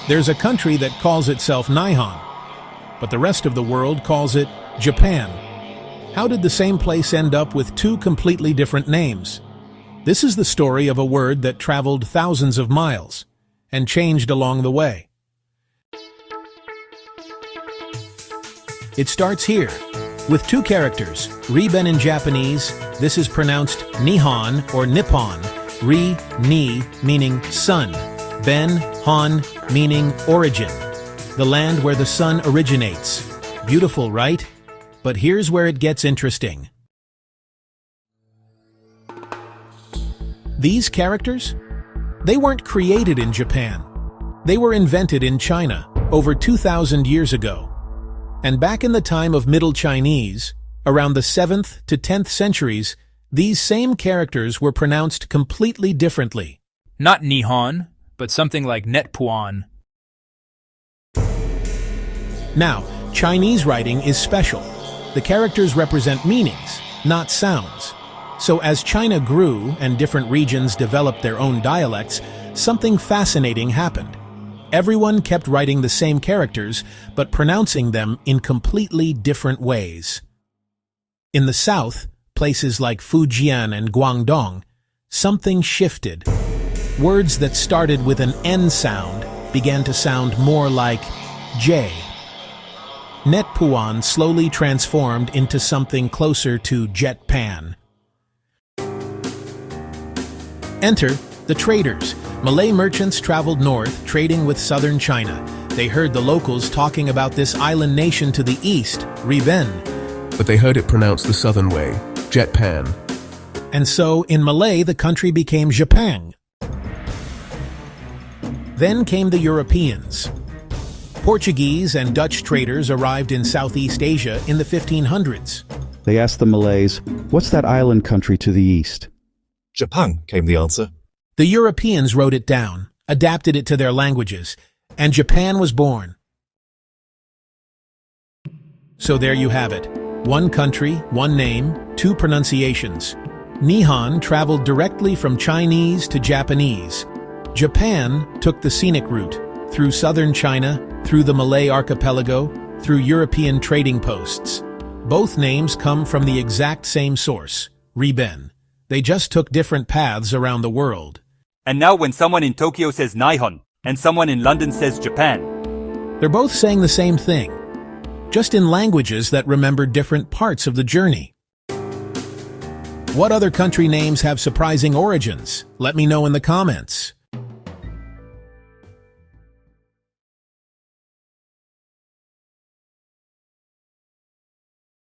There's a country that calls itself Nihon, but the rest of the world calls it Japan. How did the same place end up with two completely different names? This is the story of a word that traveled thousands of miles and changed along the way. It starts here, with two characters, Riben in Japanese. This is pronounced Nihon or Nippon. Ri, ni, meaning sun. Ben, hon, meaning origin. The land where the sun originates. Beautiful, right? But here's where it gets interesting. These characters? They weren't created in Japan. They were invented in China over 2,000 years ago. And back in the time of Middle Chinese, around the 7th to 10th centuries, these same characters were pronounced completely differently. Not Nihon, but something like Netpuan. Now, Chinese writing is special. The characters represent meanings, not sounds. So as China grew and different regions developed their own dialects, something fascinating happened. Everyone kept writing the same characters, but pronouncing them in completely different ways. In the south, places like Fujian and Guangdong, something shifted. Words that started with an N sound began to sound more like J. Netpuan slowly transformed into something closer to Jetpan. Enter the traders. Malay merchants traveled north, trading with southern China. They heard the locals talking about this island nation to the east, Riben. But they heard it pronounced the southern way, Jetpan. And so, in Malay, the country became Japang. Then came the Europeans. Portuguese and Dutch traders arrived in Southeast Asia in the 1500s. They asked the Malays, "What's that island country to the east?" Japan, came the answer. The Europeans wrote it down, adapted it to their languages, and Japan was born. So there you have it. One country, one name, two pronunciations. Nihon traveled directly from Chinese to Japanese. Japan took the scenic route, through southern China, through the Malay archipelago, through European trading posts. Both names come from the exact same source, Riben. They just took different paths around the world. And now when someone in Tokyo says Nihon, and someone in London says Japan, they're both saying the same thing, just in languages that remember different parts of the journey. What other country names have surprising origins? Let me know in the comments.